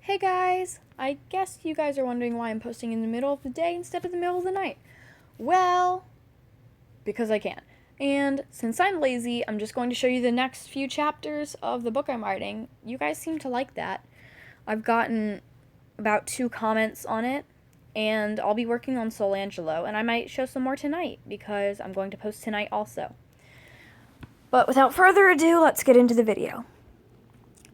Hey guys! I guess you guys are wondering why I'm posting in the middle of the day instead of the middle of the night. Well, because I can. And since I'm lazy, I'm just going to show you the next few chapters of the book I'm writing. You guys seem to like that. I've gotten about 2 comments on it, and I'll be working on Soul Angelo, and I might show some more tonight because I'm going to post tonight also. But without further ado, let's get into the video.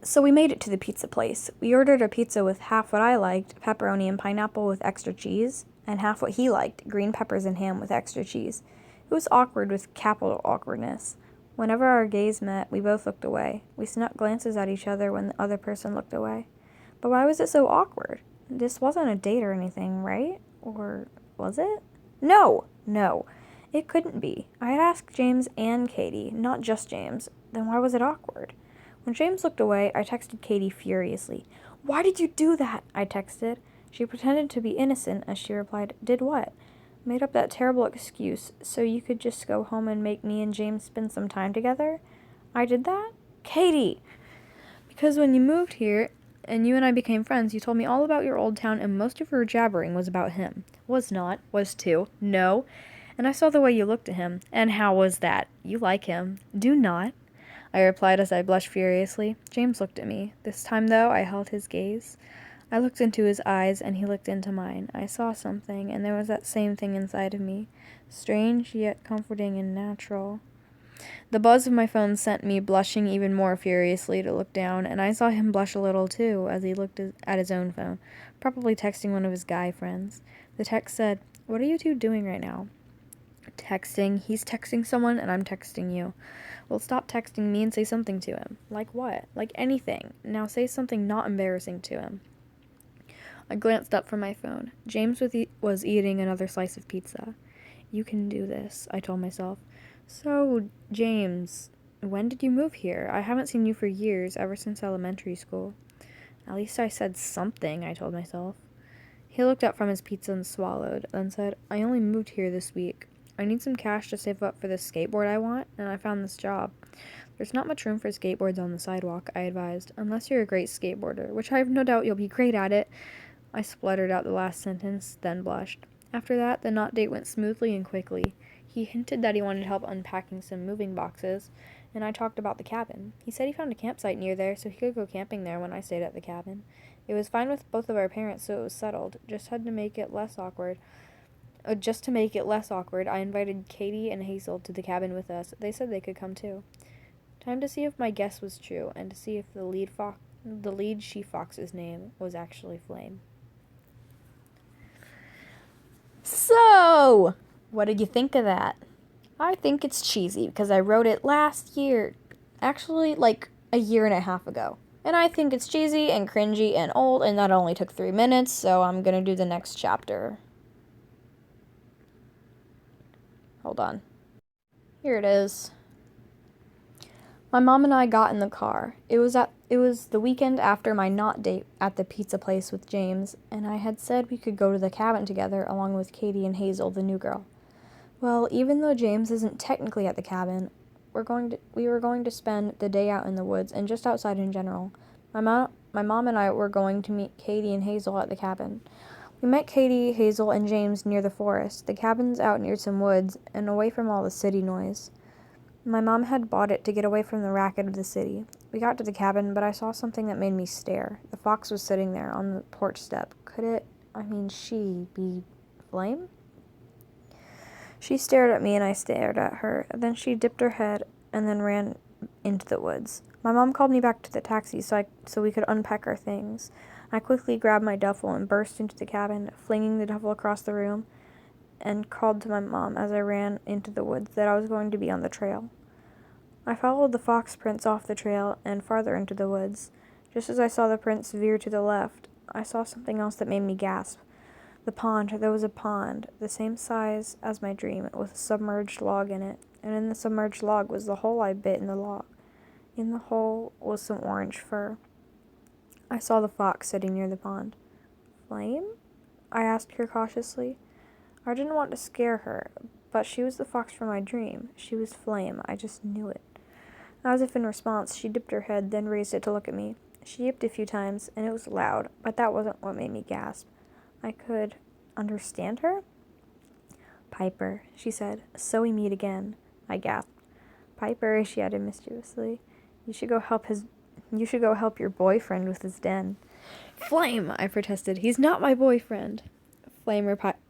So we made it to the pizza place. We ordered a pizza with half what I liked, pepperoni and pineapple with extra cheese, and half what he liked, green peppers and ham with extra cheese. It was awkward with capital awkwardness. Whenever our gaze met, we both looked away. We snuck glances at each other when the other person looked away. But why was it so awkward? This wasn't a date or anything, right? Or was it? No! It couldn't be. I had asked James and Katie, not just James. Then why was it awkward? When James looked away, I texted Katie furiously. "Why did you do that?" I texted. She pretended to be innocent as she replied, "Did what?" "Made up that terrible excuse so you could just go home and make me and James spend some time together." "I did that?" "Katie!" "Because when you moved here and you and I became friends, you told me all about your old town and most of your jabbering was about him." "Was not. Was too. No. And I saw the way you looked at him. And how was that? You like him. Do not." I replied as I blushed furiously. James looked at me. This time, though, I held his gaze. I looked into his eyes, and he looked into mine. I saw something, and there was that same thing inside of me. Strange, yet comforting and natural. The buzz of my phone sent me blushing even more furiously to look down, and I saw him blush a little, too, as he looked at his own phone, probably texting one of his guy friends. The text said, "What are you two doing right now?" "Texting. He's texting someone, and I'm texting you." "Well, stop texting me and say something to him." "Like what?" "Like anything. Now say something not embarrassing to him." I glanced up from my phone. James was eating another slice of pizza. "You can do this," I told myself. "So, James, when did you move here? I haven't seen you for years, ever since elementary school." "At least I said something," I told myself. He looked up from his pizza and swallowed, then said, "I only moved here this week. I need some cash to save up for this skateboard I want, and I found this job." "There's not much room for skateboards on the sidewalk," I advised, "unless you're a great skateboarder, which I have no doubt you'll be great at it." I spluttered out the last sentence, then blushed. After that, the not date went smoothly and quickly. He hinted that he wanted help unpacking some moving boxes, and I talked about the cabin. He said he found a campsite near there, so he could go camping there when I stayed at the cabin. It was fine with both of our parents, so it was settled. Just to make it less awkward, I invited Katie and Hazel to the cabin with us. They said they could come too. Time to see if my guess was true, and to see if the lead she-fox's name was actually Flame. So, what did you think of that? I think it's cheesy because I wrote it last year. Actually, like a year and a half ago. And I think it's cheesy and cringy and old, and that only took 3 minutes, so I'm gonna do the next chapter. Hold on. Here it is. My mom and I got in the car. It was the weekend after my not date at the pizza place with James, and I had said we could go to the cabin together along with Katie and Hazel, the new girl. Well, even though James isn't technically at the cabin, we were going to spend the day out in the woods and just outside in general. My mom and I were going to meet Katie and Hazel at the cabin. We met Katie, Hazel, and James near the forest. The cabin's out near some woods and away from all the city noise. My mom had bought it to get away from the racket of the city. We got to the cabin, but I saw something that made me stare. The fox was sitting there on the porch step. Could she be Flame? She stared at me and I stared at her. Then she dipped her head and then ran into the woods. My mom called me back to the taxi so we could unpack our things. I quickly grabbed my duffel and burst into the cabin, flinging the duffel across the room, and called to my mom as I ran into the woods that I was going to be on the trail. I followed the fox prints off the trail and farther into the woods. Just as I saw the prints veer to the left, I saw something else that made me gasp. The pond. There was a pond, the same size as my dream, with a submerged log in it, and in the submerged log was the hole I bit in the log. In the hole was some orange fur. I saw the fox sitting near the pond. "Flame?" I asked her cautiously. I didn't want to scare her, but she was the fox from my dream. She was Flame. I just knew it. As if in response, she dipped her head, then raised it to look at me. She yipped a few times, and it was loud, but that wasn't what made me gasp. I could understand her? Piper, she said, so we meet again. I gasped. Piper, she added mischievously, you should go help your boyfriend with his den. Flame, I protested. He's not my boyfriend. Flame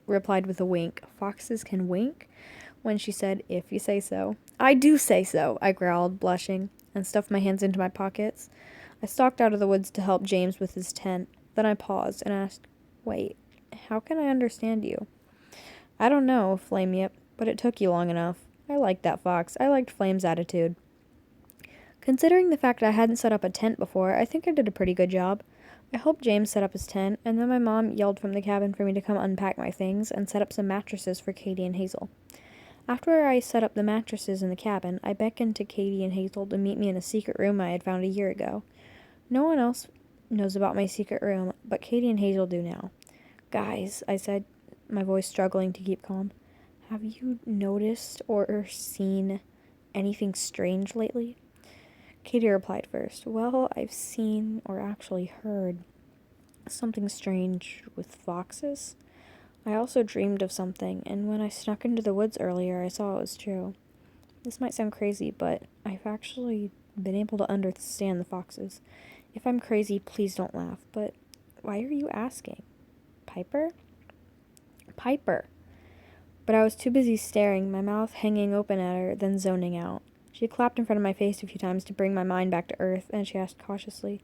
replied with a wink. Foxes can wink? When she said, if you say so. I do say so, I growled, blushing, and stuffed my hands into my pockets. I stalked out of the woods to help James with his tent. Then I paused and asked, wait, how can I understand you? I don't know, Flame yipped, but it took you long enough. I liked that fox. I liked Flame's attitude. Considering the fact I hadn't set up a tent before, I think I did a pretty good job. I helped James set up his tent, and then my mom yelled from the cabin for me to come unpack my things and set up some mattresses for Katie and Hazel. After I set up the mattresses in the cabin, I beckoned to Katie and Hazel to meet me in a secret room I had found a year ago. No one else knows about my secret room, but Katie and Hazel do now. Guys, I said, my voice struggling to keep calm, have you noticed or seen anything strange lately? Katie replied first. Well, I've seen, or actually heard, something strange with foxes. I also dreamed of something, and when I snuck into the woods earlier, I saw it was true. This might sound crazy, but I've actually been able to understand the foxes. If I'm crazy, please don't laugh, but why are you asking? Piper? Piper. But I was too busy staring, my mouth hanging open at her, then zoning out. She clapped in front of my face a few times to bring my mind back to earth, and she asked cautiously,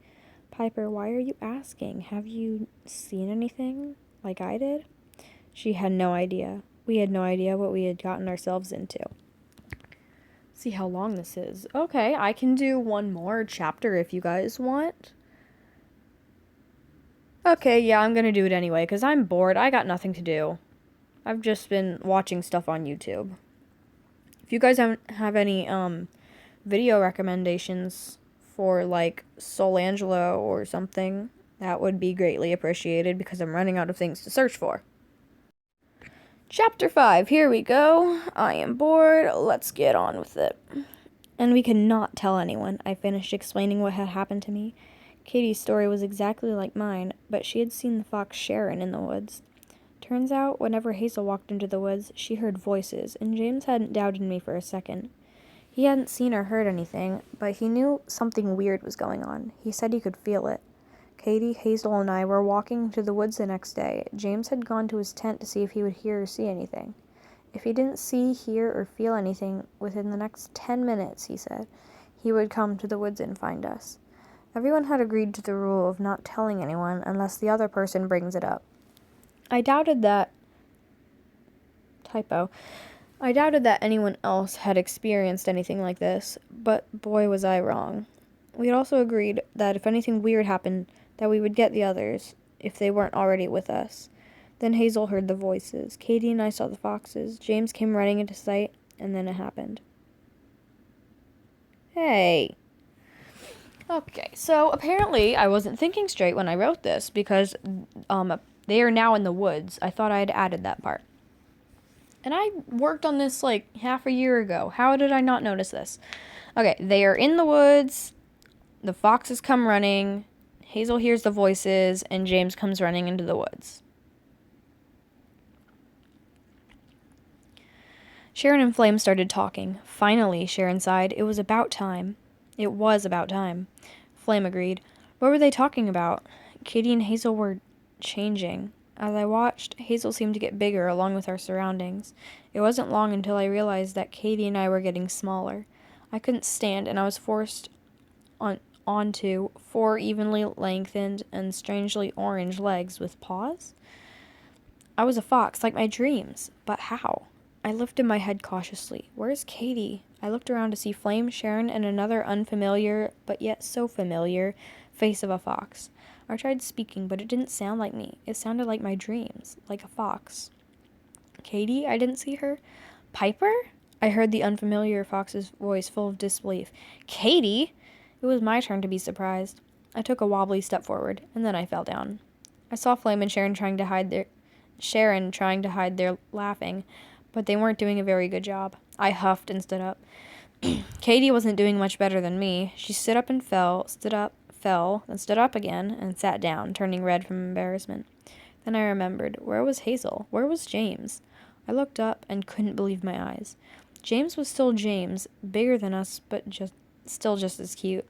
Piper, why are you asking? Have you seen anything like I did? She had no idea. We had no idea what we had gotten ourselves into. See how long this is. Okay, I can do one more chapter if you guys want. Okay, yeah, I'm gonna do it anyway, because I'm bored. I got nothing to do. I've just been watching stuff on YouTube. If you guys have any video recommendations for like Solangelo or something, that would be greatly appreciated because I'm running out of things to search for. Chapter 5, here we go. I am bored, let's get on with it. And we could not tell anyone. I finished explaining what had happened to me. Katie's story was exactly like mine, but she had seen the fox Sharon in the woods. Turns out, whenever Hazel walked into the woods, she heard voices, and James hadn't doubted me for a second. He hadn't seen or heard anything, but he knew something weird was going on. He said he could feel it. Katie, Hazel, and I were walking to the woods the next day. James had gone to his tent to see if he would hear or see anything. If he didn't see, hear, or feel anything within the next 10 minutes, he said, he would come to the woods and find us. Everyone had agreed to the rule of not telling anyone unless the other person brings it up. I doubted that anyone else had experienced anything like this, but boy was I wrong. We had also agreed that if anything weird happened, that we would get the others, if they weren't already with us. Then Hazel heard the voices. Katie and I saw the foxes. James came running into sight, and then it happened. Hey. Okay, so apparently I wasn't thinking straight when I wrote this, because they are now in the woods. I thought I had added that part. And I worked on this like half a year ago. How did I not notice this? Okay, they are in the woods. The foxes come running. Hazel hears the voices, and James comes running into the woods. Sharon and Flame started talking. Finally, Sharon sighed. It was about time. It was about time. Flame agreed. What were they talking about? Katie and Hazel were changing. As I watched, Hazel seemed to get bigger along with our surroundings. It wasn't long until I realized that Katie and I were getting smaller. I couldn't stand, and I was forced onto 4 evenly lengthened and strangely orange legs with paws. I was a fox, like my dreams. But how? I lifted my head cautiously. Where's Katie? I looked around to see Flame, Sharon, and another unfamiliar, but yet so familiar, face of a fox. I tried speaking, but it didn't sound like me. It sounded like my dreams, like a fox. Katie? I didn't see her. Piper? I heard the unfamiliar fox's voice full of disbelief. Katie? It was my turn to be surprised. I took a wobbly step forward, and then I fell down. I saw Flame and Sharon trying to hide their laughing, but they weren't doing a very good job. I huffed and stood up. Katie wasn't doing much better than me. She stood up, fell, then stood up again, and sat down, turning red from embarrassment. Then I remembered. Where was Hazel? Where was James? I looked up and couldn't believe my eyes. James was still James, bigger than us, but still just as cute.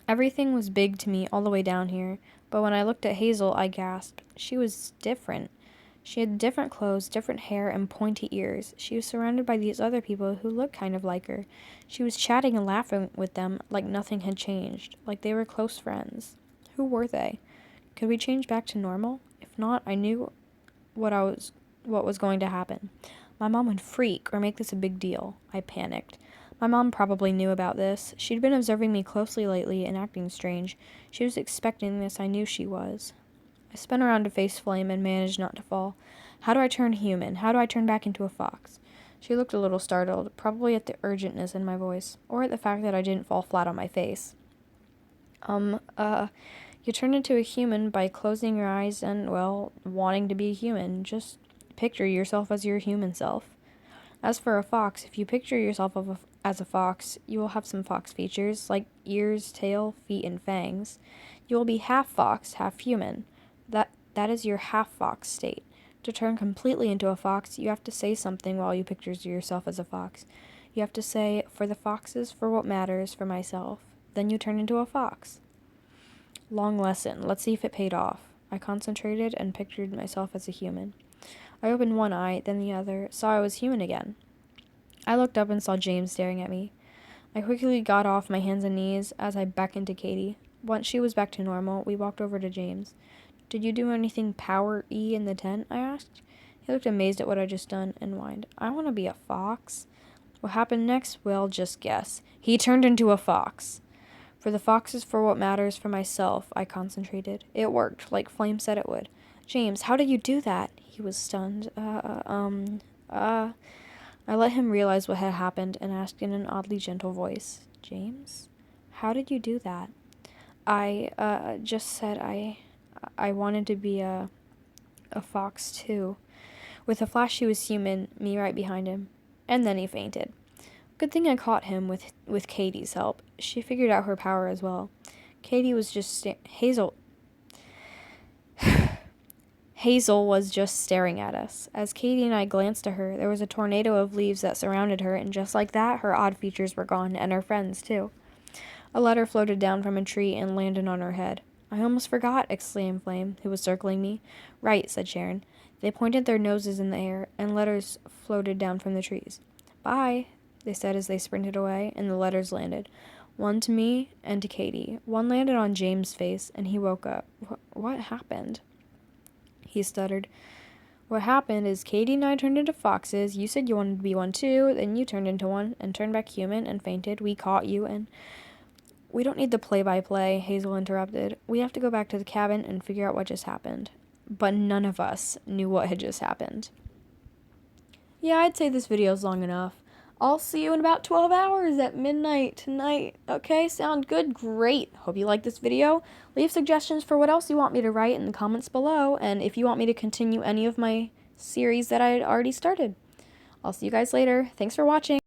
Everything was big to me all the way down here, but when I looked at Hazel, I gasped. She was different. She had different clothes, different hair, and pointy ears. She was surrounded by these other people who looked kind of like her. She was chatting and laughing with them like nothing had changed, like they were close friends. Who were they? Could we change back to normal? If not, I knew what was going to happen. My mom would freak or make this a big deal. I panicked. My mom probably knew about this. She'd been observing me closely lately and acting strange. She was expecting this. I knew she was. I spun around to face Flame and managed not to fall. How do I turn human? How do I turn back into a fox? She looked a little startled, probably at the urgentness in my voice, or at the fact that I didn't fall flat on my face. You turn into a human by closing your eyes and, well, wanting to be a human. Just picture yourself as your human self. As for a fox, if you picture yourself as a fox, you will have some fox features, like ears, tail, feet, and fangs. You will be half fox, half human. That is your half fox state. To turn completely into a fox, you have to say something while you picture yourself as a fox. You have to say, for the foxes, for what matters, for myself. Then you turn into a fox. Long lesson. Let's see if it paid off. I concentrated and pictured myself as a human. I opened one eye, then the other, saw I was human again. I looked up and saw James staring at me. I quickly got off my hands and knees as I beckoned to Katie. Once she was back to normal, we walked over to James. Did you do anything power-y in the tent? I asked. He looked amazed at what I'd just done and whined. I want to be a fox. What happened next? Well, just guess. He turned into a fox. For the foxes, for what matters, for myself, I concentrated. It worked, like Flame said it would. James, how did you do that? He was stunned. I let him realize what had happened and asked in an oddly gentle voice. James, how did you do that? I just said I wanted to be a fox, too. With a flash, he was human, me right behind him. And then he fainted. Good thing I caught him with Katie's help. She figured out her power as well. Katie was just Hazel was just staring at us. As Katie and I glanced at her, there was a tornado of leaves that surrounded her, and just like that, her odd features were gone, and her friends, too. A letter floated down from a tree and landed on her head. I almost forgot, exclaimed Flame, who was circling me. Right, said Sharon. They pointed their noses in the air, and letters floated down from the trees. Bye, they said as they sprinted away, and the letters landed. One to me and to Katie. One landed on James' face, and he woke up. What happened? He stuttered. What happened is Katie and I turned into foxes. You said you wanted to be one too. Then you turned into one and turned back human and fainted. We caught you and... We don't need the play-by-play, Hazel interrupted. We have to go back to the cabin and figure out what just happened. But none of us knew what had just happened. Yeah, I'd say this video's long enough. I'll see you in about 12 hours at midnight tonight. Okay, sound good? Great. Hope you like this video. Leave suggestions for what else you want me to write in the comments below, and if you want me to continue any of my series that I had already started. I'll see you guys later. Thanks for watching.